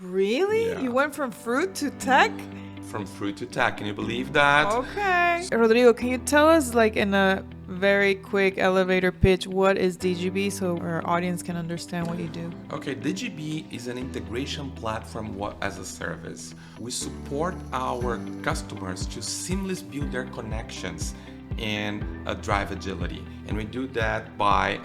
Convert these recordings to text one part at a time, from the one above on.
Really? Yeah. You went from fruit to tech? From fruit to tech. Can you believe that? Okay. Rodrigo, can you tell us, like, in a very quick elevator pitch, what is Digibee so our audience can understand what you do? Okay, Digibee is an integration platform as a service. We support our customers to seamlessly build their connections and drive agility. And we do that by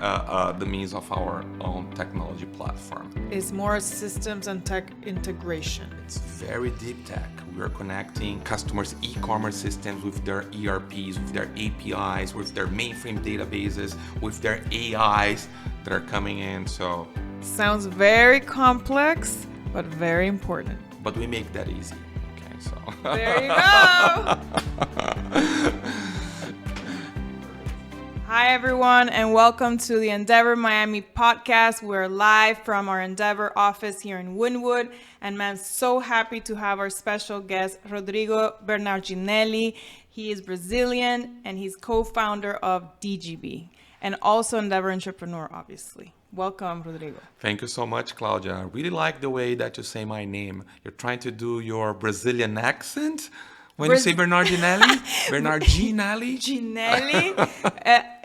the means of our own technology platform. It's more systems and tech integration. It's very deep tech. We are connecting customers' e-commerce systems with their ERPs, with their APIs, with their mainframe databases, with their AIs that are coming in. So sounds very complex, but very important. But we make that easy. Okay, so there you go. Hi, everyone, and welcome to the Endeavor Miami podcast. We're live from our Endeavor office here in Wynwood, and I'm so happy to have our special guest, Rodrigo Bernardinelli. He is Brazilian, and he's co-founder of Digibee, and also Endeavor entrepreneur, obviously. Welcome, Rodrigo. Thank you so much, Claudia. I really like the way that you say my name. You're trying to do your Brazilian accent when you say Bernardinelli? Bernardinelli? Ginelli.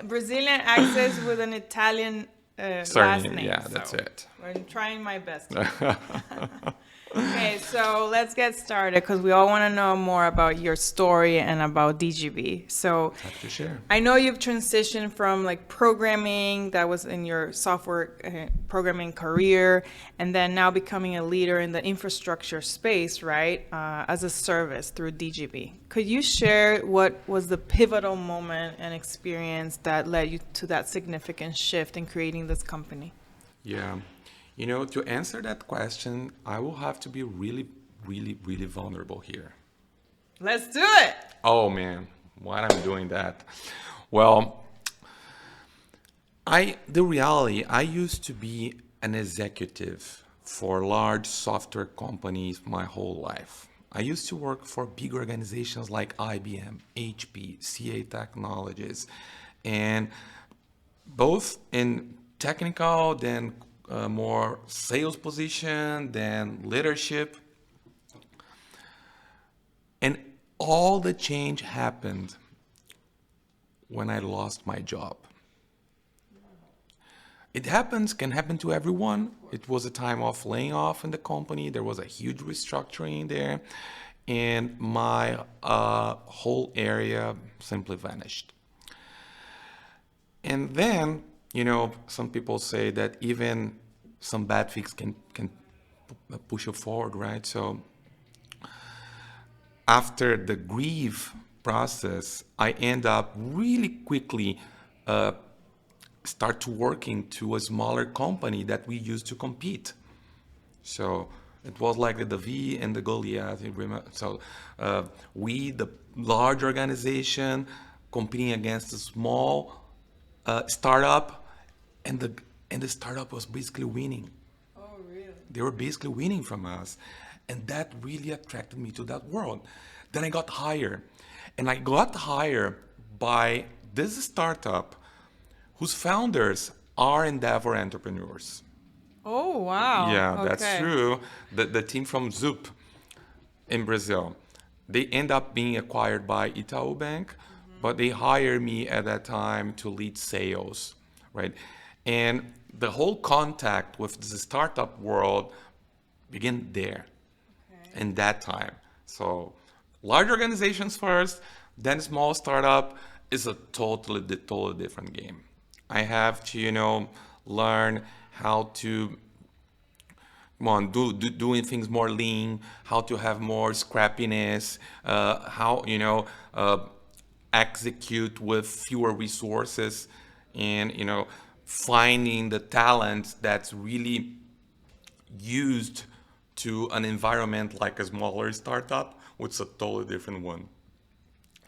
Brazilian accent with an Italian last name. Yeah, that's it. I'm trying my best. Okay, so let's get started because we all want to know more about your story and about Digibee. So Happy to share. I know you've transitioned from like programming that was in your software programming career, and then now becoming a leader in the infrastructure space, right? As a service through Digibee. Could you share what was the pivotal moment and experience that led you to that significant shift in creating this company? Yeah. You know, to answer that question, I will have to be really, really, really vulnerable here. Let's do it. Oh man, why am I doing that? Well, the reality, I used to be an executive for large software companies my whole life. I used to work for big organizations like IBM, HP, CA Technologies, and both in technical, then more sales position, then leadership. And all the change happened when I lost my job. It can happen to everyone. It was a time of laying off in the company. There was a huge restructuring there. And my whole area simply vanished. And then, you know, some people say that even some bad things can push you forward, right? So after the grief process, I end up really quickly start to working to a smaller company that we used to compete. So it was like the David and the Goliath. So we, the large organization, competing against a small startup, and the startup was basically winning. Oh, really? They were basically winning from us. And that really attracted me to that world. Then I got hired. And I got hired by this startup whose founders are Endeavor entrepreneurs. Oh, wow. Yeah, okay. That's true. The team from Zoop in Brazil, they end up being acquired by Itaú Bank, but they hired me at that time to lead sales, right? And the whole contact with the startup world began there, in that time. So large organizations first, then small startup is a totally different game. I have to, learn how to doing things more lean, how to have more scrappiness, how, execute with fewer resources, and, finding the talent that's really used to an environment like a smaller startup, which is a totally different one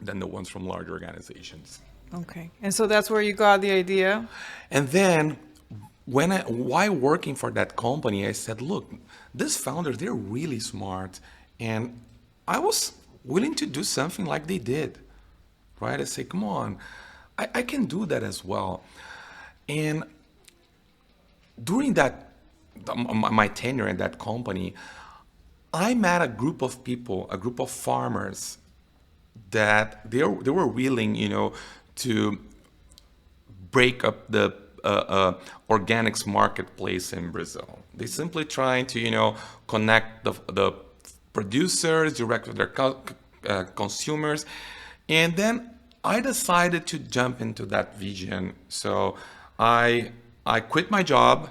than the ones from large organizations. Okay. And so that's where you got the idea? And then while working for that company, I said, look, these founders, they're really smart. And I was willing to do something like they did, right? I say, come on, I can do that as well. And during my tenure in that company, I met a group of people, a group of farmers that they were willing, to break up the organics marketplace in Brazil. They simply trying to, connect the producers direct with their consumers. And then I decided to jump into that vision. So I quit my job,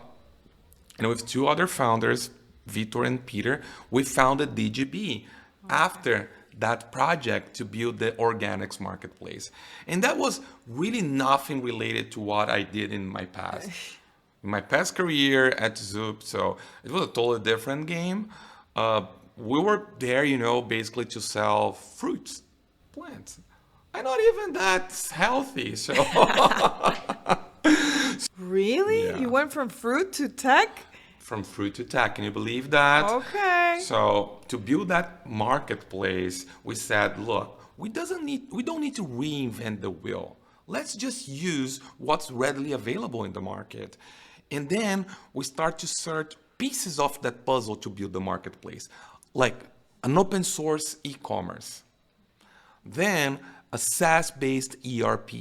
and with two other founders, Vitor and Peter, we founded Digibee after that project to build the organics marketplace. And that was really nothing related to what I did in my past. In my past career at Zoop, so it was a totally different game. We were there, basically to sell fruits, plants. I'm not even that healthy, so Really? yeah. You went from fruit to tech? From fruit to tech. Can you believe that? Okay. So to build that marketplace, we said, look, we don't need to reinvent the wheel. Let's just use what's readily available in the market. And then we start to search pieces of that puzzle to build the marketplace, like an open source e-commerce, then a SaaS-based ERP,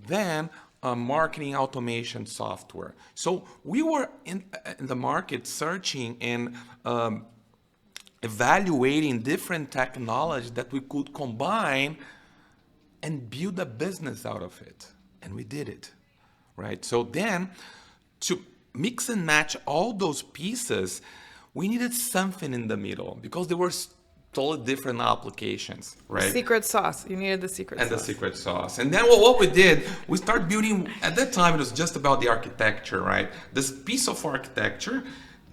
then a marketing automation software. So we were in the market searching and evaluating different technologies that we could combine and build a business out of it. And we did it, right? So then to mix and match all those pieces, we needed something in the middle because there were totally different applications, right? Secret sauce. You needed the secret And sauce. the secret sauce. And then what we did, we started building, at that time it was just about the architecture, right? This piece of architecture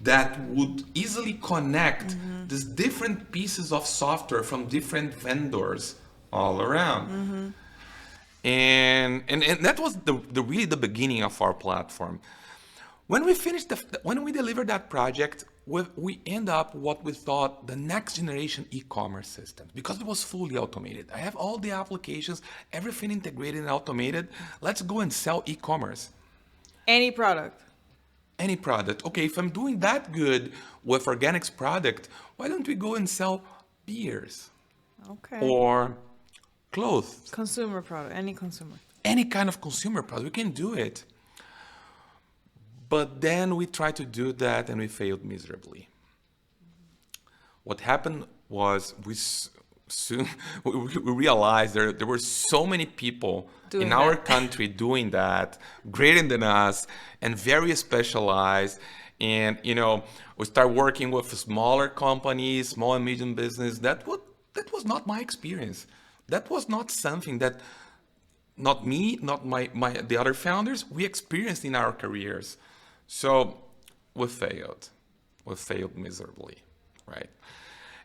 that would easily connect these different pieces of software from different vendors all around. And that was the really the beginning of our platform. When we finished, when we delivered that project, we end up what we thought the next generation e-commerce system, because it was fully automated. I have all the applications, everything integrated and automated. Let's go and sell e-commerce. Any product. Any product. Okay, if I'm doing that good with organics product, why don't we go and sell beers Okay. or clothes? Consumer product. Any consumer. Any kind of consumer product, we can do it. But then we tried to do that and we failed miserably. What happened was we soon we realized there were so many people Doing in our that. country doing that, greater than us and very specialized. And we start working with smaller companies, small and medium business. That was not my experience. That was not something that not me, not the other founders, we experienced in our careers. So we failed. We failed miserably, right?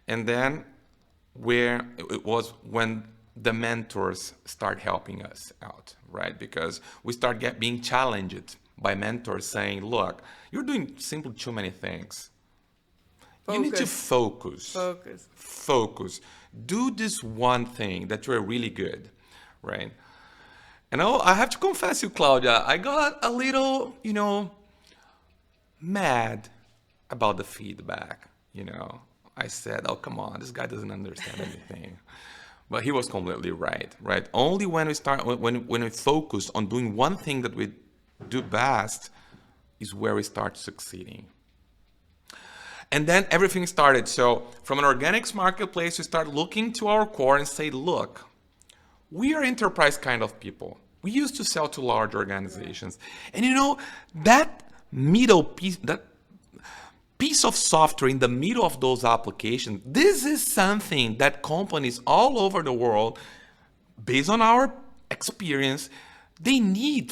And then it was when the mentors start helping us out, right? Because we start being challenged by mentors saying, look, you're doing simply too many things. You need to focus. Focus. Do this one thing that you're really good, right? And I have to confess you, Claudia, I got a little, mad about the feedback. I said, oh, come on, this guy doesn't understand anything. But he was completely right? Only when we focus on doing one thing that we do best is where we start succeeding. And then everything started. So from an organics marketplace, we start looking to our core and say, look, we are enterprise kind of people. We used to sell to large organizations. And that middle piece, that piece of software in the middle of those applications, this is something that companies all over the world, based on our experience, they need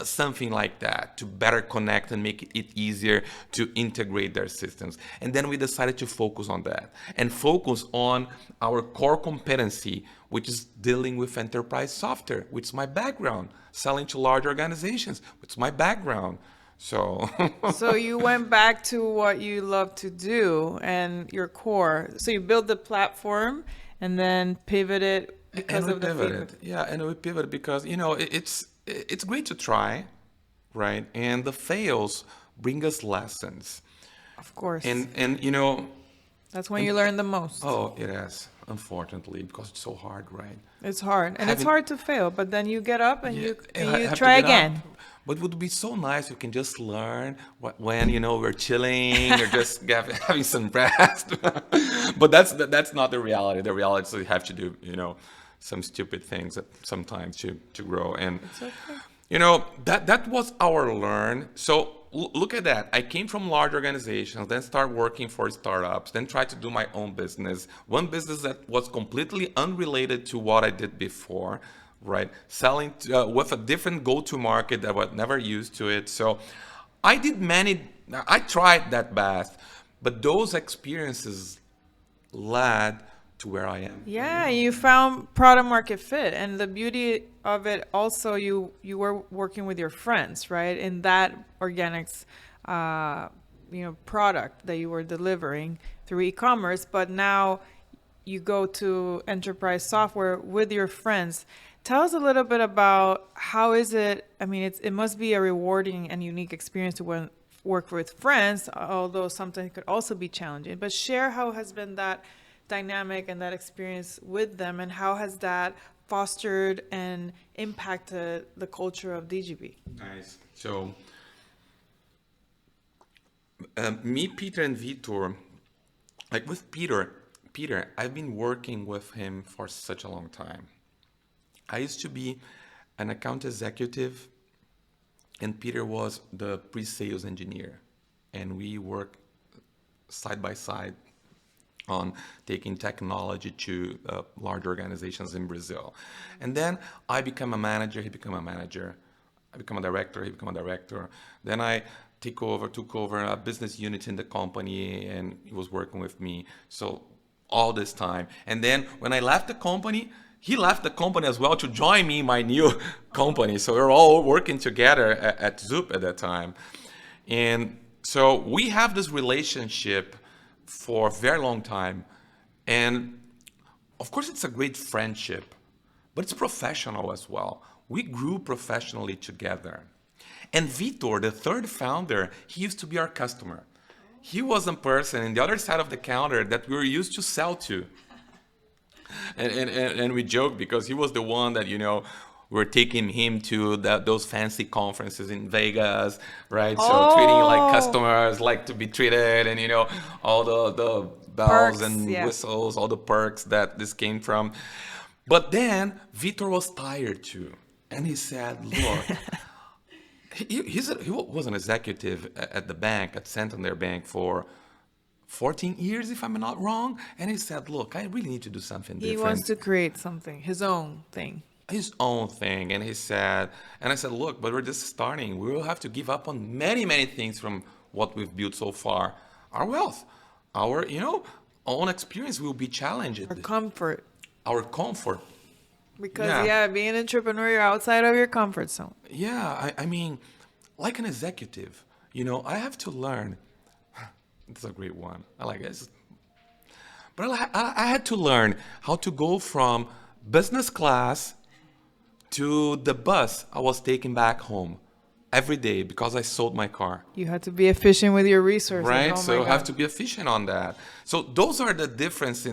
something like that to better connect and make it easier to integrate their systems. And then we decided to focus on that and focus on our core competency, which is dealing with enterprise software, which is my background, selling to large organizations, which is my background. So So you went back to what you love to do and your core. So you built the platform and then pivoted because of the feedback. Yeah, and we pivoted because it's great to try, right? And the fails bring us lessons. Of course. And you know, That's when you learn the most. oh, it is, unfortunately, because it's so hard, right? It's hard. And it's Having, hard to fail, but then you get up and yeah, you have to try get up. again. But it would be so nice if you can just learn when, you know, we're chilling or just having some rest. But that's not the reality. The reality is you have to do, you know, some stupid things sometimes to grow. And It's okay. you know, that was our learn. So look at that. I came from large organizations, then start working for startups, then try to do my own business. One business that was completely unrelated to what I did before, right? Selling with a different go-to-market that I was never used to it. So I tried that path, but those experiences led to where I am. Yeah, you found product market fit, and the beauty of it also, you were working with your friends, right? In that organics, product that you were delivering through e-commerce, but now you go to enterprise software with your friends. Tell us a little bit about how is it? I mean, it must be a rewarding and unique experience to work with friends, although sometimes it could also be challenging. But share how has been that dynamic and that experience with them, and how has that fostered and impacted the culture of Digibee? Nice. So, me, Peter, and Vitor, like with Peter, I've been working with him for such a long time. I used to be an account executive, and Peter was the pre-sales engineer, and we worked side by side on taking technology to large organizations in Brazil. And then I become a manager, he became a manager. I become a director, he became a director. Then I took over a business unit in the company, and he was working with me. So all this time. And then when I left the company, he left the company as well to join me in my new company. So we were all working together at Zoop at that time. And so we have this relationship for a very long time. And of course, it's a great friendship, but it's professional as well. We grew professionally together. And Vitor, the third founder, he used to be our customer. He was a person in the other side of the counter that we were used to sell to. And we joke because he was the one that, you know, we're taking him to those fancy conferences in Vegas, right? So treating like customers like to be treated, and you know, all the bells Perks, and yeah. whistles, all the perks that this came from. But then Vitor was tired too, and he said, "Look, he was an executive at the bank, at Santander Bank, for 14 years, if I'm not wrong." And he said, "Look, I really need to do something He different." wants to create something, his own thing. His own thing. And he said, and I said, "Look, but we're just starting. We will have to give up on many, many things from what we've built so far. Our wealth, our, you know, own experience will be challenged. Or comfort. Our comfort." Because, Yeah. yeah, being an entrepreneur, you're outside of your comfort zone. Yeah, I mean, like an executive, you know, I have to learn. It's a great one. I like it. But I had to learn how to go from business class to the bus I was taking back home every day because I sold my car. You had to be efficient with your resources. Right, Oh so my you have God. to be efficient on that. So those are the difference.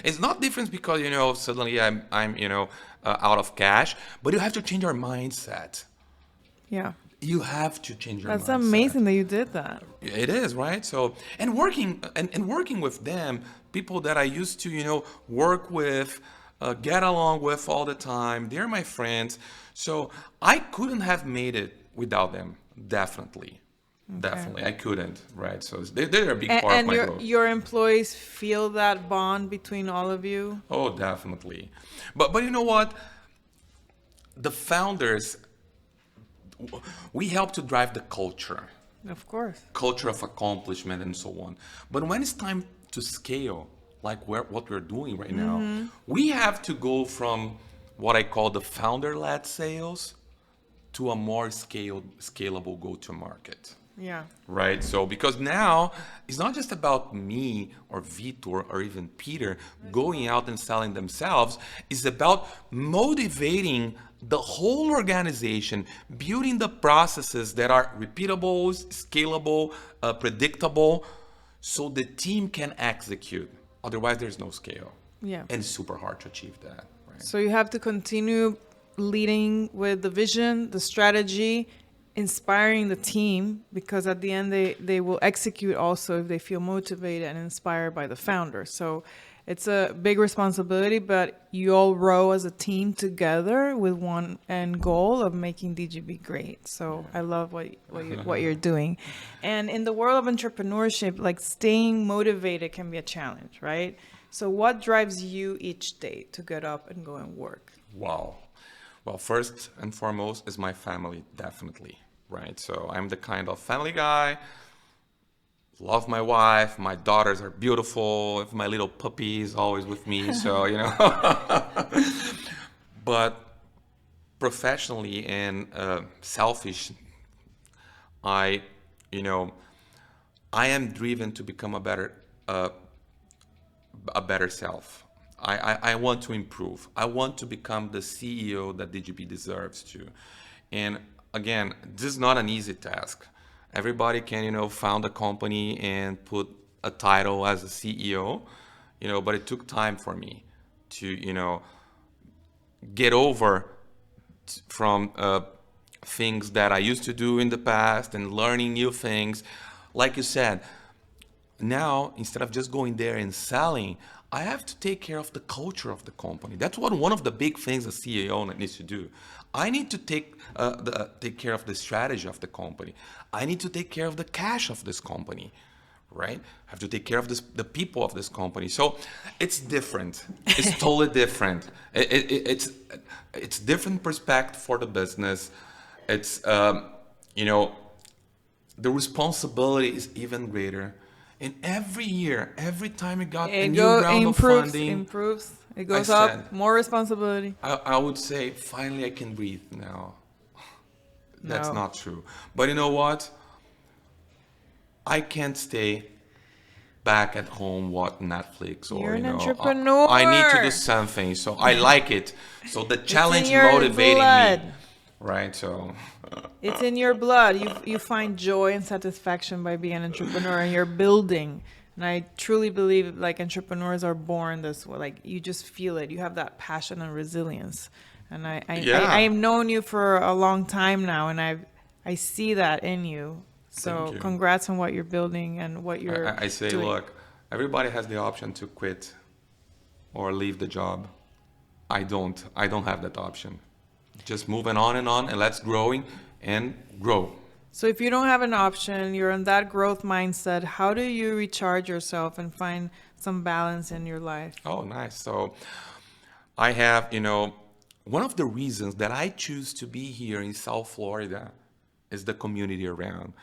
It's not difference because, you know, suddenly I'm you know, out of cash, but you have to change your mindset. Yeah. You have to change your That's mindset. amazing that you did that. It is, right? So, and working with them, people that I used to, you know, work with, get along with all the time. They're my friends. So I couldn't have made it without them. Definitely. Definitely. I couldn't, right? So they're a big part of And my your growth. your employees feel that bond between all of you? Oh, definitely. But you know what? The founders, we help to drive the Of course. culture of accomplishment and so on. But when it's time to scale, like what we're doing right now, we have to go from what I call the founder-led sales to a more scalable go-to-market. Yeah. Right? So, because now it's not just about me or Vitor or even Peter going out and selling themselves, it's about motivating the whole organization, building the processes that are repeatable, scalable, predictable, so the team can execute. Otherwise, there's no scale. Yeah. And it's super hard to achieve that. Right? So you have to continue leading with the vision, the strategy, inspiring the team, because at the end they will execute also if they feel motivated and inspired by the founder. So it's a big responsibility, but you all row as a team together with one end goal of making Digibee great. So I love what you're doing. And in the world of entrepreneurship, like staying motivated can be a challenge, right? So what drives you each day to get up and go and work? Wow. Well, first and foremost is my family, definitely, right? So I'm the kind of family guy, love my wife, my daughters are beautiful, my little puppy is always with me, so, you know. But professionally and selfish, I, you know, I am driven to become a better self. I want to improve. I want to become the CEO that Digibee deserves to. And again, this is not an easy task. Everybody can, found a company and put a title as a CEO, but it took time for me to, get over from things that I used to do in the past and learning new things. Like you said, now, instead of just going there and selling, I have to take care of the culture of the company. That's one of the big things a CEO needs to do. I need to take care of the strategy of the company. I need to take care of the cash of this company, right? I have to take care of the people of this company. So it's different. It's totally different. It's different perspective for the business. It's the responsibility is even greater. And every year, every time it got a new round of funding, improves. It goes up, more responsibility. I would say, finally I can breathe now. That's No. not true. But you know what? I can't stay back at home watching Netflix or, You're an entrepreneur. I need to do something. So I like it. So the challenge your motivating blood. me. Right, so It's in your blood. You find joy and satisfaction by being an entrepreneur, and you're building. And I truly believe like entrepreneurs are born this way. Like you just feel it. You have that passion and resilience. And I have known you for a long time now, and I see that in you. So you. congrats on what you're building and what you're I say, doing. look, everybody has the option to quit or leave the job. I don't have that option. Just moving on, and let's growing and grow. So if you don't have an option, you're in that growth mindset, how do you recharge yourself and find some balance in your life? Oh, nice. So I have, one of the reasons that I choose to be here in South Florida is the community around.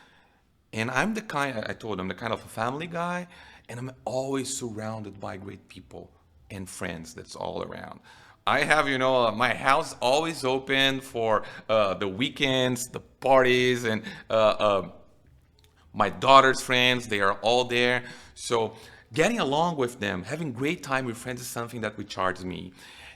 And I'm the kind of a family guy, and I'm always surrounded by great people and friends that's all around. I have, my house always open for the weekends, the parties, and my daughter's friends, they are all there. So getting along with them, having great time with friends is something that recharges me.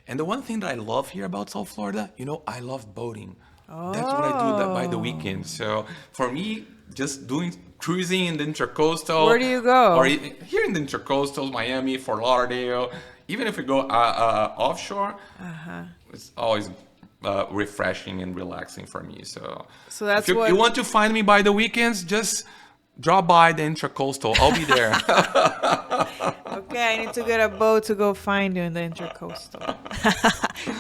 And the one thing that I love here about South Florida, I love boating. That's what I do by the weekend. So for me, just cruising in the Intracoastal. Where do you go? Or here in the Intracoastal, Miami, Fort Lauderdale. Even if we go offshore, it's always refreshing and relaxing for me. So that's if you want to find me by the weekends, just drop by the Intracoastal. I'll be there. Okay, I need to get a boat to go find you in the Intracoastal.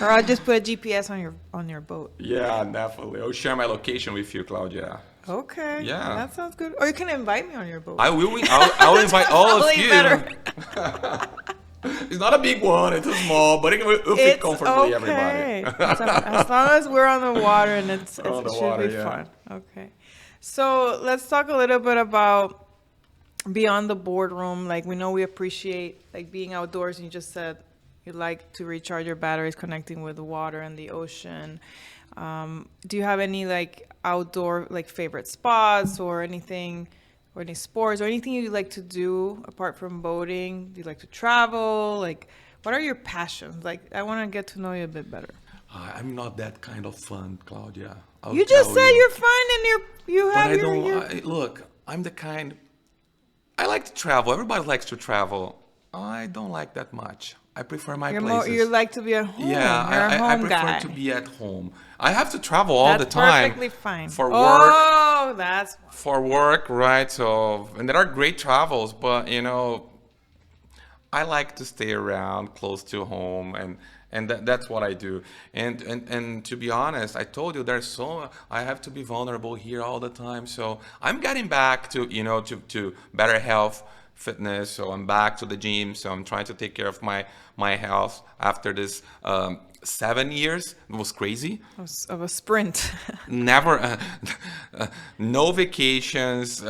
Or I'll just put a GPS on your boat. Yeah, definitely. I'll share my location with you, Claudia. Okay. Yeah. That sounds good. Or you can invite me on your boat. I will. I'll invite all of you. Better. It's not a big one. It's a small, but it will fit comfortably okay. everybody. As long as we're on the water and it should be yeah. fun. Okay. So let's talk a little bit about beyond the boardroom. Like we know we appreciate like being outdoors. You just said you like to recharge your batteries connecting with the water and the ocean. Do you have any like outdoor like favorite spots or anything? Or any sports or anything you like to do apart from boating? Do you like to travel? Like, what are your passions? Like, I want to get to know you a bit better. I'm not that kind of fun, Claudia. You just said you're fun and you have Look, I'm the kind. I like to travel. Everybody likes to travel. I don't like that much. I prefer my places. You like to be at home. Yeah, You're a I home prefer guy. to be at home. I have to travel all the That's time perfectly fine. for work. Oh, that's For work, right? So, and there are great travels, but I like to stay around close to home, and that's what I do. And to be honest, I told you I have to be vulnerable here all the time. So I'm getting back to to better health, fitness. So I'm back to the gym. So I'm trying to take care of my health after this 7 years. It was crazy. of a sprint. Never, no vacations.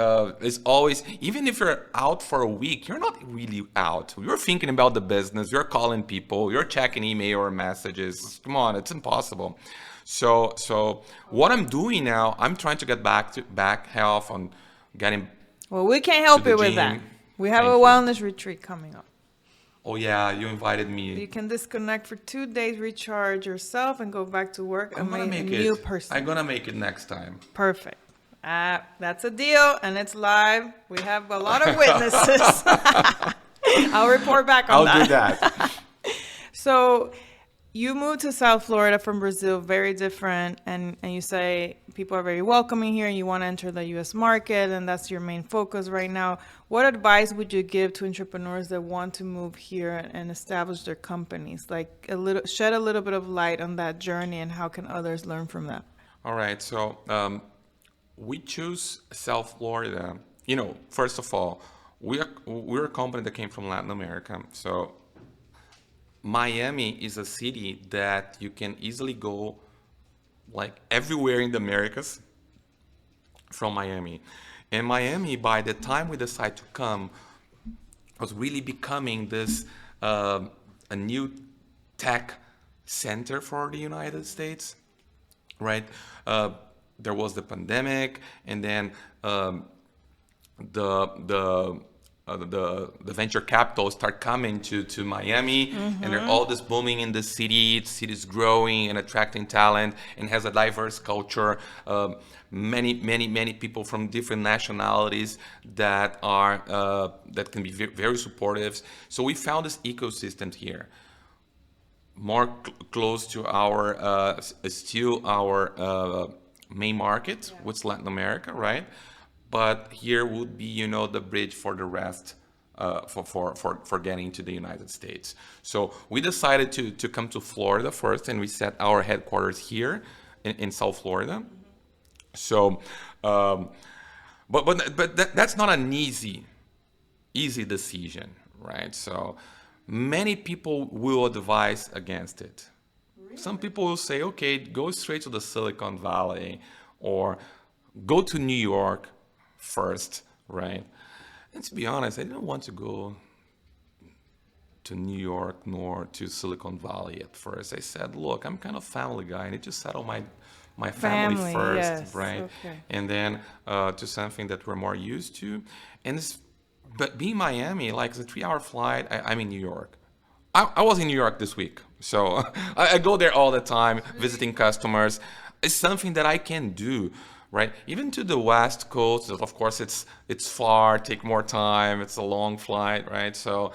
It's always, even if you're out for a week, you're not really out. You're thinking about the business. You're calling people. You're checking email or messages. Come on, it's impossible. So what I'm doing now, I'm trying to get back health on getting Well, we can't to help the you with that. gym. We have Thank a you. wellness retreat coming up. Oh yeah, you invited me. You can disconnect for 2 days, recharge yourself, and go back to work. I'm gonna a make new it. person. I'm gonna make it next time. Perfect. That's a deal, and it's live. We have a lot of witnesses. I'll report back on I'll do that. So you moved to South Florida from Brazil, very different, and you say people are very welcoming here and you want to enter the U.S. market, and that's your main focus right now. What advice would you give to entrepreneurs that want to move here and establish their companies? Like shed a little bit of light on that journey, and how can others learn from that? All right, so we choose South Florida. First of all, we're a company that came from Latin America. So Miami is a city that you can easily go like everywhere in the Americas from Miami. And Miami, by the time we decide to come, was really becoming this a new tech center for the United States, right? There was the pandemic, and then the venture capital start coming to Miami, and they're all this booming in the city. The city's growing and attracting talent, and has a diverse culture. Many people from different nationalities that can be very supportive. So we found this ecosystem here, more close to our still our main market, which is Latin America, right? But here would be, the bridge for the rest, for getting to the United States. So we decided to come to Florida first, and we set our headquarters here in South Florida. So, but that's not an easy decision, right? So many people will advise against it. Really? Some people will say, okay, go straight to the Silicon Valley, or go to New York first, right? And to be honest, I didn't want to go to New York nor to Silicon Valley at first. I said, look, I'm kind of family guy. I need to settle my family first, yes, right? Okay. And then to something that we're more used to. But being Miami, like it's a 3-hour flight, I'm in New York. I was in New York this week. So I go there all the time, visiting customers. It's something that I can do. Right, even to the West Coast, of course, it's far, take more time. It's a long flight, right? So,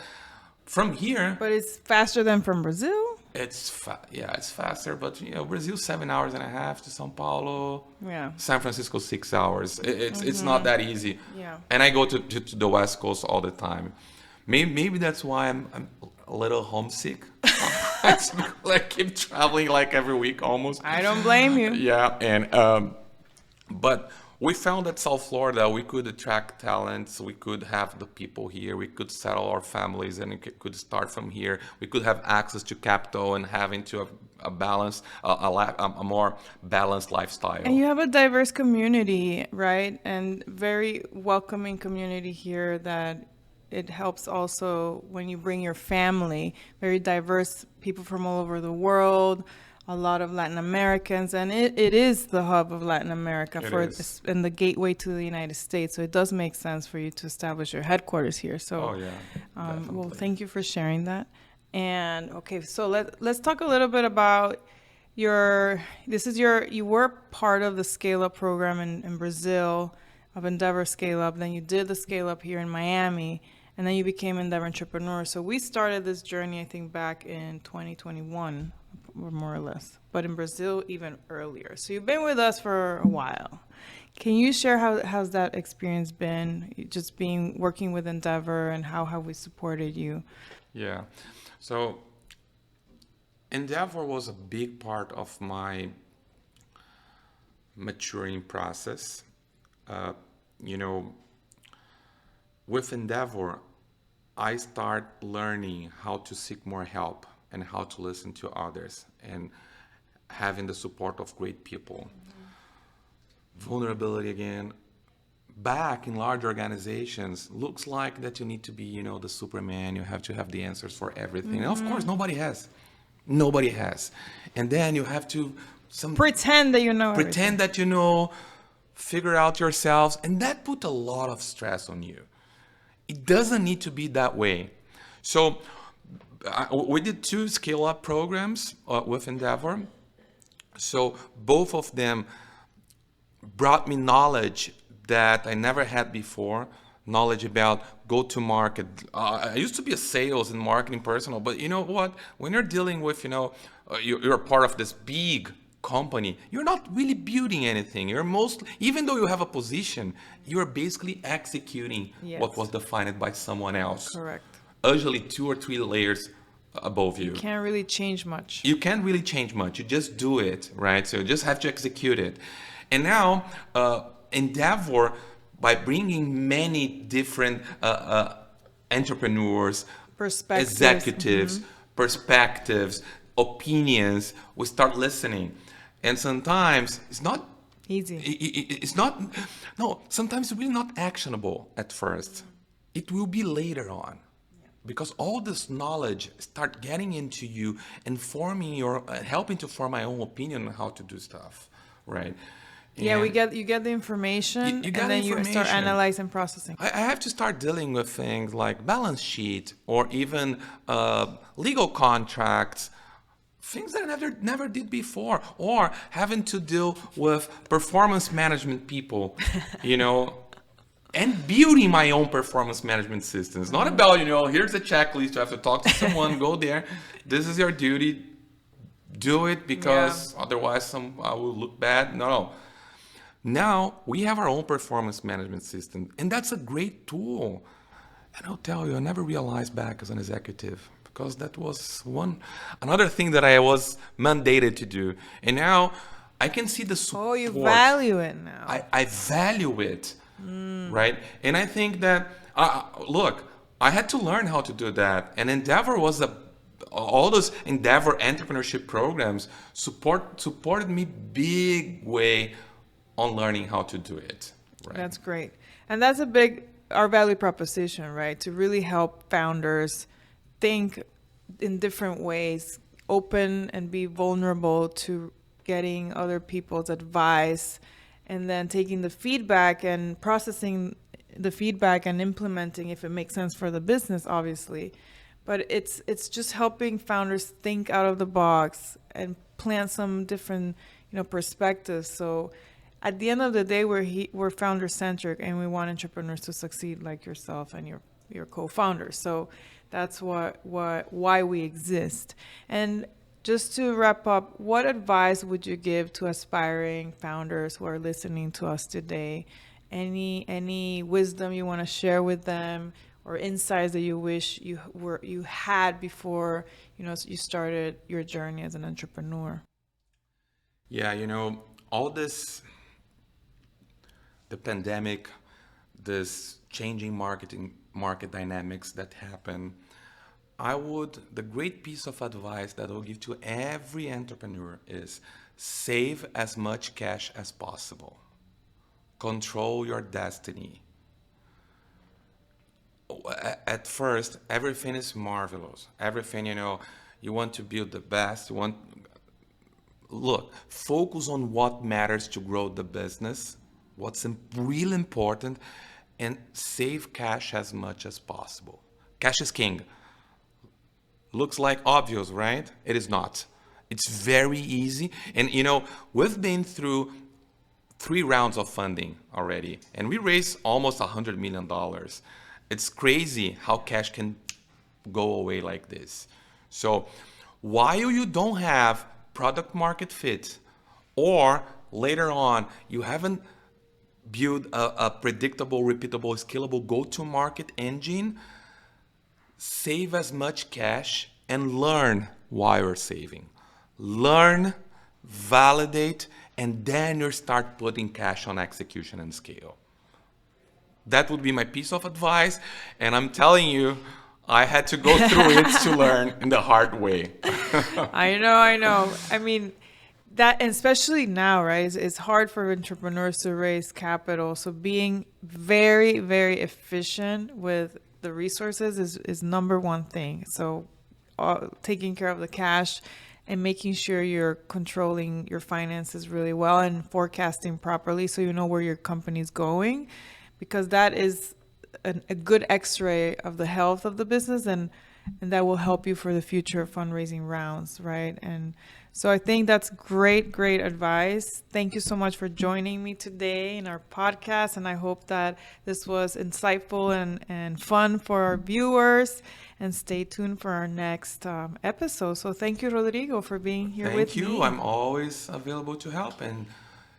from here, but it's faster than from Brazil. It's faster. But Brazil 7 hours and a half to São Paulo. Yeah. San Francisco 6 hours. It's not that easy. Yeah. And I go to the West Coast all the time. Maybe that's why I'm a little homesick. I keep traveling like every week almost. I don't blame you. Yeah, and. But we found that South Florida, we could attract talents, we could have the people here, we could settle our families, and it could start from here. We could have access to capital and having to a more balanced lifestyle. And you have a diverse community, right? And very welcoming community here that it helps also when you bring your family. Very diverse people from all over the world. A lot of Latin Americans, and it is the hub of Latin America and the gateway to the United States. So it does make sense for you to establish your headquarters here. So, well, thank you for sharing that. And okay, so let's talk a little bit about you were part of the Scale Up program in Brazil. of Endeavor Scale Up. Then you did the Scale Up here in Miami, and then you became Endeavor Entrepreneur. So we started this journey, I think, back in 2021, or more or less, but in Brazil even earlier. So you've been with us for a while. Can you share how's that experience been, just being working with Endeavor, and how have we supported you? Yeah. So Endeavor was a big part of my maturing process. Uh, you know, with Endeavor, I start learning how to seek more help and how to listen to others and having the support of great people. Vulnerability again. Back in large organizations, looks like that you need to be, the Superman. You have to have the answers for everything. And of course, nobody has. Nobody has. And then you have to Pretend that you know everything. pretend that you know, figure out yourselves, and that put a lot of stress on you. It doesn't need to be that way. So we did 2 scale-up programs with Endeavor. So both of them brought me knowledge that I never had before, knowledge about go-to-market. I used to be a sales and marketing personal, but you know what? When you're dealing with, you're part of this big company, you're not really building anything. You're even though you have a position, you're basically executing what was defined by someone else. Correct. Usually 2 or 3 layers above you. You can't really change much. You can't really change much. You just do it, right? So you just have to execute it. And now, Endeavor, by bringing many different entrepreneurs, Perspectives. executives, perspectives, opinions, we start listening. And sometimes it's not Easy. It's not, no, sometimes it's really not actionable at first. It will be later on. Because all this knowledge start getting into you and helping to form my own opinion on how to do stuff, right? Yeah, And you get the information, you get and then you start information. analyzing, processing. I have to start dealing with things like balance sheet or even legal contracts, things that I never did before, or having to deal with performance management people, and building my own performance management system. It's not about, here's a checklist, you have to talk to someone, go there, this is your duty, do it because otherwise I will look bad. No. Now we have our own performance management system, and that's a great tool. And I'll tell you, I never realized back as an executive, because that was another thing that I was mandated to do. And now I can see the support. Oh, you value it now. I value it, right? And I think that, look, I had to learn how to do that. And Endeavor was all those Endeavor entrepreneurship programs supported me big way on learning how to do it. Right? That's great. And that's our value proposition, right? To really help founders think in different ways, open and be vulnerable to getting other people's advice, and then taking the feedback and processing the feedback and implementing if it makes sense for the business, obviously. But it's just helping founders think out of the box and plant some different, perspectives. So at the end of the day, we're founder centric, and we want entrepreneurs to succeed like yourself and your co-founders. So that's why we exist. And just to wrap up, what advice would you give to aspiring founders who are listening to us today? Any wisdom you want to share with them, or insights that you wish you had before you started your journey as an entrepreneur? Yeah, all this, the pandemic, this changing market dynamics that happen, the great piece of advice that I will give to every entrepreneur is save as much cash as possible. Control your destiny. At first, everything is marvelous. Everything, you want to build the best. Look, focus on what matters to grow the business, what's really important, and save cash as much as possible. Cash is king. Looks like obvious, right? It is not. It's very easy. And, we've been through 3 rounds of funding already, and we raised almost $100 million. It's crazy how cash can go away like this. So while you don't have product market fit, or later on you haven't built a predictable, repeatable, scalable go-to-market engine, save as much cash and learn why you're saving. Learn, validate, and then you start putting cash on execution and scale. That would be my piece of advice, and I'm telling you, I had to go through it to learn in the hard way. I know. I mean, that, and especially now, right? It's hard for entrepreneurs to raise capital. So being very, very efficient with the resources is number one thing. So taking care of the cash and making sure you're controlling your finances really well and forecasting properly so you know where your company's going, because that is a good x-ray of the health of the business, and that will help you for the future fundraising rounds, right? And so I think that's great advice. Thank you so much for joining me today in our podcast, and I hope that this was insightful and fun for our viewers. And stay tuned for our next episode. So thank you, Rodrigo, for being here with me. Thank you. I'm always available to help, and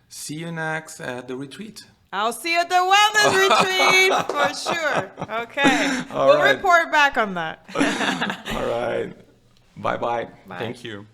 see you next at the retreat. I'll see you at the wellness retreat for sure. Okay. All we'll right. report back on that. All right. Bye-bye. Bye. Thank you.